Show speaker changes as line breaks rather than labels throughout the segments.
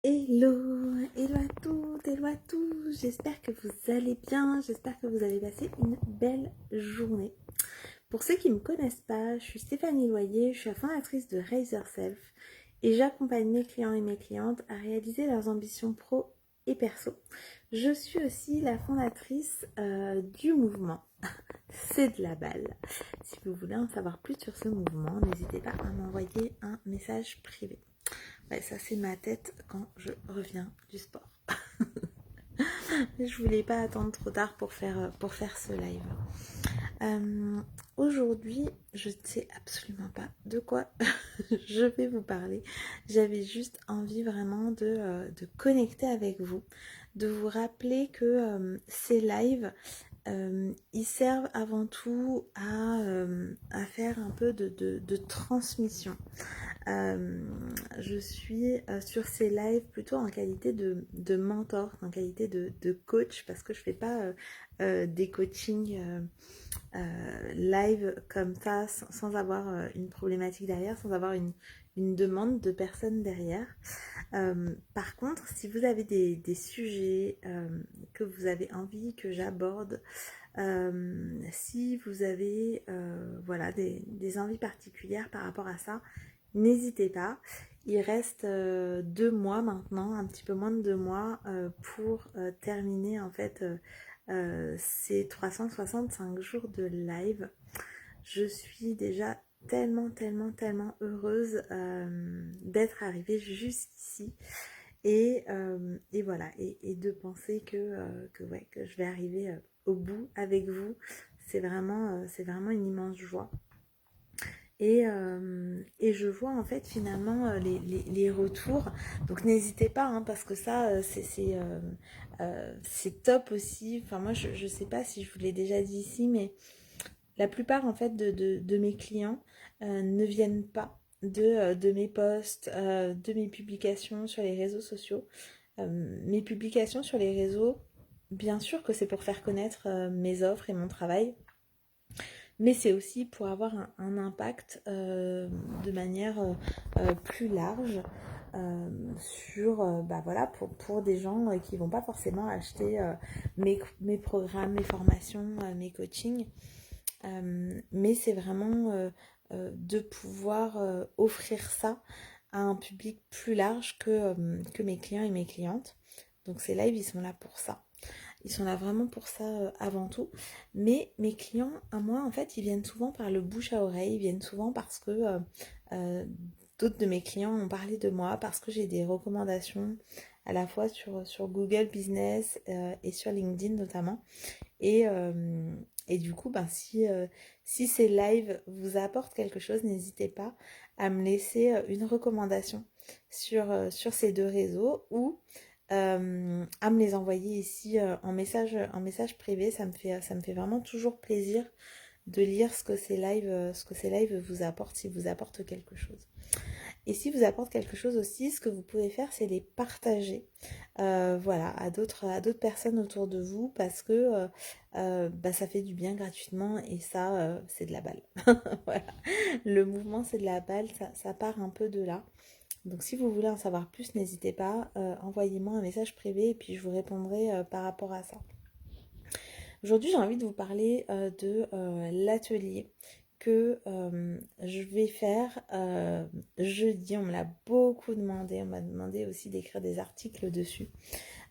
Hello, hello à toutes, hello à tous. J'espère que vous allez bien, j'espère que vous avez passé une belle journée. Pour ceux qui ne me connaissent pas, je suis Stéphanie Loyer, je suis la fondatrice de Raise Yourself et j'accompagne mes clients et mes clientes à réaliser leurs ambitions pro et perso. Je suis aussi la fondatrice du mouvement C'est de la balle. Si vous voulez en savoir plus sur ce mouvement, n'hésitez pas à m'envoyer un message privé. Ouais, ça c'est ma tête quand je reviens du sport. Je voulais pas attendre trop tard pour faire ce live. Aujourd'hui, je ne sais absolument pas de quoi je vais vous parler. J'avais juste envie vraiment de connecter avec vous, de vous rappeler que ces lives, ils servent avant tout à faire un peu de transmission. Je suis sur ces lives plutôt en qualité de mentor, en qualité de coach, parce que je fais pas des coachings live comme ça, sans avoir une problématique derrière, sans avoir une demande de personne derrière. Par contre, si vous avez des sujets que vous avez envie que j'aborde, si vous avez voilà, des envies particulières par rapport à ça, n'hésitez pas. Il reste 2 mois maintenant, un petit peu moins de 2 mois pour terminer en fait ces 365 jours de live. Je suis déjà tellement heureuse d'être arrivée jusqu'ici et voilà, et de penser ouais, que je vais arriver au bout avec vous. C'est vraiment une immense joie. Et je vois en fait finalement les retours. Donc n'hésitez pas, hein, parce que ça, c'est top aussi. Enfin, moi, je sais pas si je vous l'ai déjà dit ici, mais la plupart en fait de mes clients ne viennent pas de mes posts, de mes publications sur les réseaux sociaux. Mes publications sur les réseaux, bien sûr que c'est pour faire connaître mes offres et mon travail, mais c'est aussi pour avoir un impact de manière plus large sur bah voilà, pour des gens qui vont pas forcément acheter mes programmes, mes formations, mes coachings. Mais c'est vraiment de pouvoir offrir ça à un public plus large que mes clients et mes clientes. Donc ces lives, ils sont là pour ça. Ils sont là vraiment pour ça avant tout. Mais mes clients, à moi, en fait, ils viennent souvent par le bouche à oreille. Ils viennent souvent parce que euh, d'autres de mes clients ont parlé de moi, parce que j'ai des recommandations à la fois sur Google Business et sur LinkedIn notamment. Et du coup, ben, si ces lives vous apportent quelque chose, n'hésitez pas à me laisser une recommandation sur ces deux réseaux ou à me les envoyer ici en message privé. Ça me fait vraiment toujours plaisir de lire ce que ces lives vous apportent, s'ils vous apportent quelque chose. Et si vous apporte quelque chose aussi, ce que vous pouvez faire, c'est les partager voilà, à d'autres personnes autour de vous parce que bah, ça fait du bien gratuitement et ça, c'est de la balle. Voilà. Le mouvement, c'est de la balle, ça part un peu de là. Donc si vous voulez en savoir plus, n'hésitez pas, envoyez-moi un message privé et puis je vous répondrai par rapport à ça. Aujourd'hui, j'ai envie de vous parler de l'atelier que je vais faire jeudi. On me l'a beaucoup demandé. On m'a demandé aussi d'écrire des articles dessus.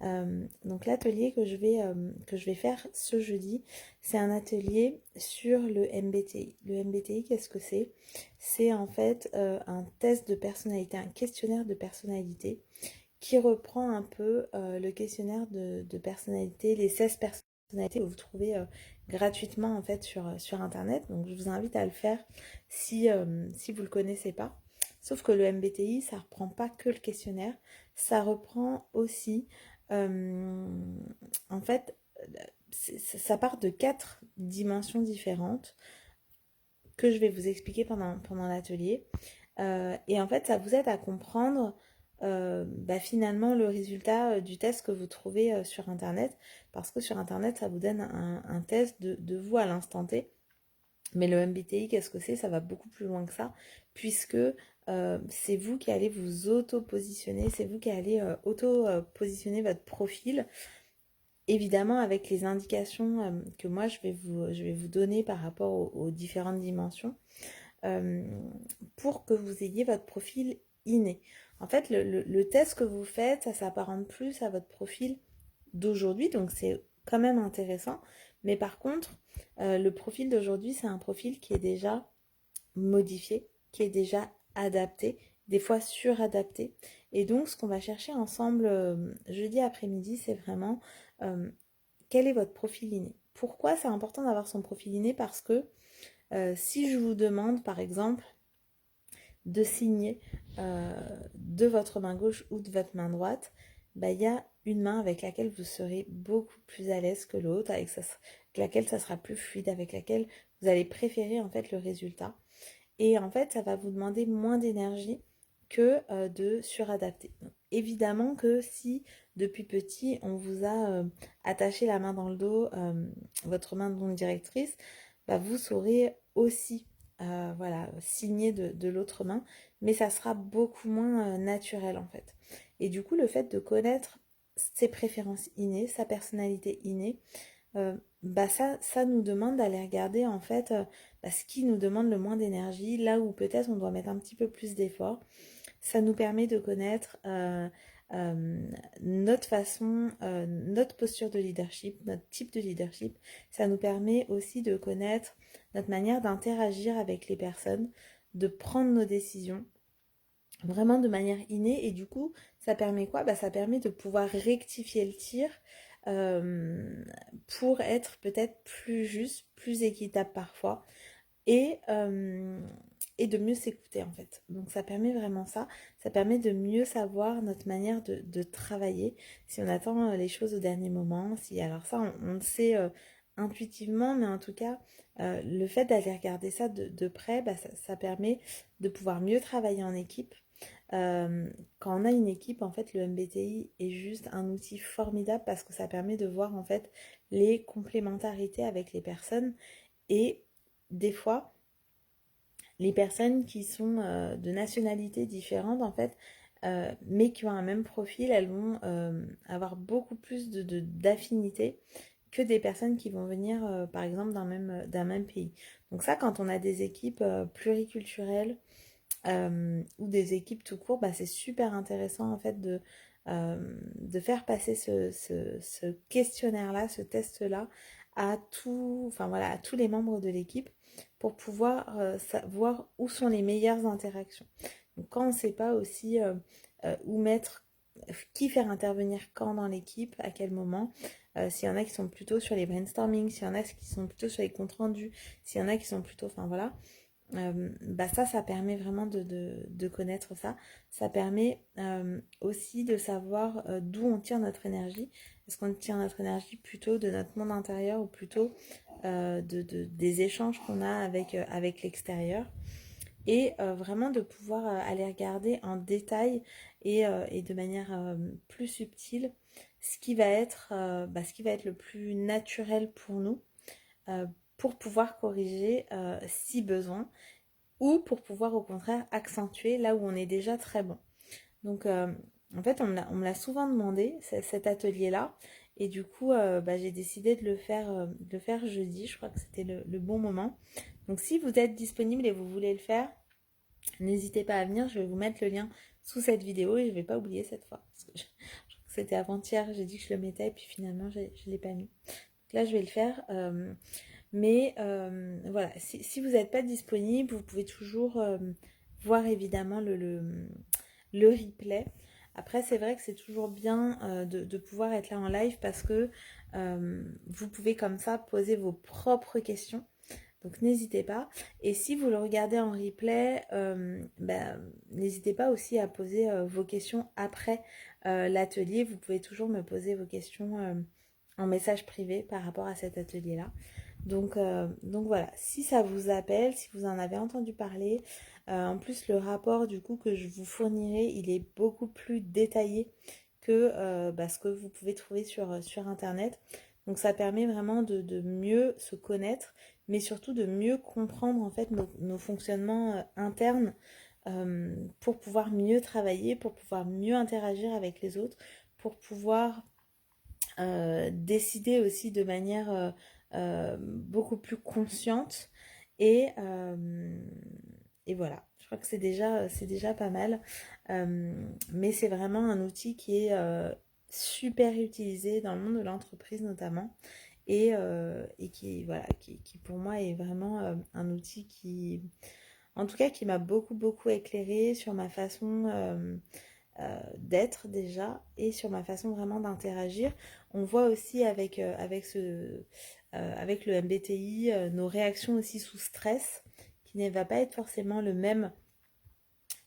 Donc l'atelier que je vais faire ce jeudi, c'est un atelier sur le MBTI. Le MBTI, qu'est-ce que c'est? C'est en fait un test de personnalité, un questionnaire de personnalité qui reprend un peu le questionnaire de personnalité, les 16 personnalités que vous trouvez gratuitement en fait sur internet. Donc je vous invite à le faire si vous ne le connaissez pas. Sauf que le MBTI, ça reprend pas que le questionnaire, ça reprend aussi en fait ça part de 4 dimensions différentes que je vais vous expliquer pendant l'atelier. Et en fait, ça vous aide à comprendre bah, finalement le résultat du test que vous trouvez sur Internet. Parce que sur Internet, ça vous donne un test de vous à l'instant T. Mais le MBTI, qu'est-ce que c'est? Ça va beaucoup plus loin que ça, puisque c'est vous qui allez vous auto-positionner, c'est vous qui allez auto-positionner votre profil, évidemment avec les indications que moi je vais vous donner par rapport aux différentes dimensions, euh, pour que vous ayez votre profil inné. En fait, le test que vous faites, ça s'apparente plus à votre profil d'aujourd'hui, donc c'est quand même intéressant. Mais par contre, le profil d'aujourd'hui, c'est un profil qui est déjà modifié, qui est déjà adapté, des fois suradapté. Et donc, ce qu'on va chercher ensemble jeudi après-midi, c'est vraiment euh, quel est votre profil inné. Pourquoi c'est important d'avoir son profil inné? Parce que si je vous demande, par exemple, de signer de votre main gauche ou de votre main droite, bah, y a une main avec laquelle vous serez beaucoup plus à l'aise que l'autre, avec laquelle ça sera plus fluide, avec laquelle vous allez préférer en fait le résultat. Et en fait, ça va vous demander moins d'énergie que de suradapter. Donc, évidemment que si depuis petit, on vous a attaché la main dans le dos, votre main de directrice, bah, vous saurez aussi voilà, signer de l'autre main, mais ça sera beaucoup moins naturel en fait. Et du coup, le fait de connaître ses préférences innées, sa personnalité innée, bah ça nous demande d'aller regarder en fait bah, ce qui nous demande le moins d'énergie, là où peut-être on doit mettre un petit peu plus d'effort. Ça nous permet de connaître notre façon, notre posture de leadership, notre type de leadership. Ça nous permet aussi de connaître notre manière d'interagir avec les personnes, de prendre nos décisions vraiment de manière innée. Et du coup, ça permet quoi? Bah, ça permet de pouvoir rectifier le tir euh, pour être peut-être plus juste, plus équitable parfois et, euh, et de mieux s'écouter en fait. Donc ça permet vraiment ça. Ça permet de mieux savoir notre manière de travailler. Si on attend les choses au dernier moment, si alors ça on le sait intuitivement, mais en tout cas le fait d'aller regarder ça de près, bah, ça permet de pouvoir mieux travailler en équipe. Quand on a une équipe, en fait, le MBTI est juste un outil formidable parce que ça permet de voir en fait les complémentarités avec les personnes et des fois les personnes qui sont de nationalités différentes en fait, mais qui ont un même profil, elles vont avoir beaucoup plus d'affinité que des personnes qui vont venir par exemple d'un même pays. Donc ça, quand on a des équipes pluriculturelles ou des équipes tout court, bah, c'est super intéressant en fait de faire passer ce questionnaire-là, ce test-là à enfin, voilà, à tous les membres de l'équipe pour pouvoir savoir où sont les meilleures interactions. Donc quand on ne sait pas aussi où mettre, qui faire intervenir quand dans l'équipe, à quel moment, s'il y en a qui sont plutôt sur les brainstorming, s'il y en a qui sont plutôt sur les comptes rendus, s'il y en a qui sont plutôt, enfin voilà, bah ça permet vraiment de connaître ça. Ça permet aussi de savoir d'où on tire notre énergie. Est-ce qu'on tire notre énergie plutôt de notre monde intérieur ou plutôt des échanges qu'on a avec l'extérieur? Et vraiment de pouvoir aller regarder en détail et de manière plus subtile ce qui va être le plus naturel pour nous euh, pour pouvoir corriger si besoin ou pour pouvoir au contraire accentuer là où on est déjà très bon. Donc en fait on me l'a souvent demandé cet atelier-là et du coup bah, j'ai décidé de le faire jeudi, je crois que c'était le bon moment. Donc si vous êtes disponible et vous voulez le faire, n'hésitez pas à venir, je vais vous mettre le lien sous cette vidéo et je ne vais pas oublier cette fois. Parce que je crois que c'était avant-hier, j'ai dit que je le mettais et puis finalement je ne l'ai pas mis. Donc là je vais le faire. Mais voilà, si vous n'êtes pas disponible, vous pouvez toujours voir évidemment le replay. Après, c'est vrai que c'est toujours bien de pouvoir être là en live parce que vous pouvez comme ça poser vos propres questions. Donc n'hésitez pas. Et si vous le regardez en replay, n'hésitez pas aussi à poser vos questions après l'atelier. Vous pouvez toujours me poser vos questions en message privé par rapport à cet atelier-là. Donc voilà, si ça vous appelle, si vous en avez entendu parler, en plus le rapport du coup que je vous fournirai, il est beaucoup plus détaillé que ce que vous pouvez trouver sur internet. Donc ça permet vraiment de mieux se connaître, mais surtout de mieux comprendre en fait nos fonctionnements internes pour pouvoir mieux travailler, pour pouvoir mieux interagir avec les autres, pour pouvoir décider aussi de manière beaucoup plus consciente et, euh, et voilà. Je crois que c'est déjà pas mal. Mais c'est vraiment un outil qui est super utilisé dans le monde de l'entreprise notamment et qui, voilà, qui pour moi est vraiment un outil qui, en tout cas, qui m'a beaucoup éclairé sur ma façon d'être déjà et sur ma façon vraiment d'interagir. On voit aussi avec le MBTI nos réactions aussi sous stress qui ne va pas être forcément le même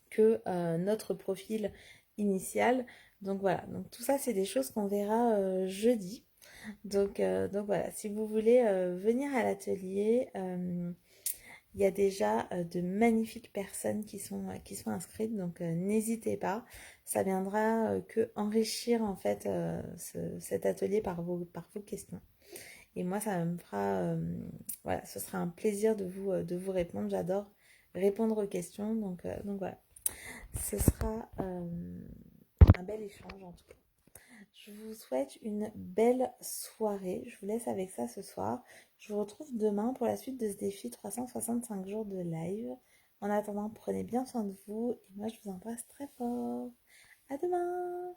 que notre profil initial. Donc voilà, donc tout ça c'est des choses qu'on verra jeudi. Donc voilà, si vous voulez venir à l'atelier, il y a déjà de magnifiques personnes qui sont inscrites, donc n'hésitez pas. Ça viendra que enrichir en fait cet atelier par vos questions. Et moi, ça me fera, voilà, ce sera un plaisir de vous répondre. J'adore répondre aux questions, donc voilà. Ce sera un bel échange en tout cas. Je vous souhaite une belle soirée. Je vous laisse avec ça ce soir. Je vous retrouve demain pour la suite de ce défi 365 jours de live. En attendant, prenez bien soin de vous et moi je vous embrasse très fort. À demain!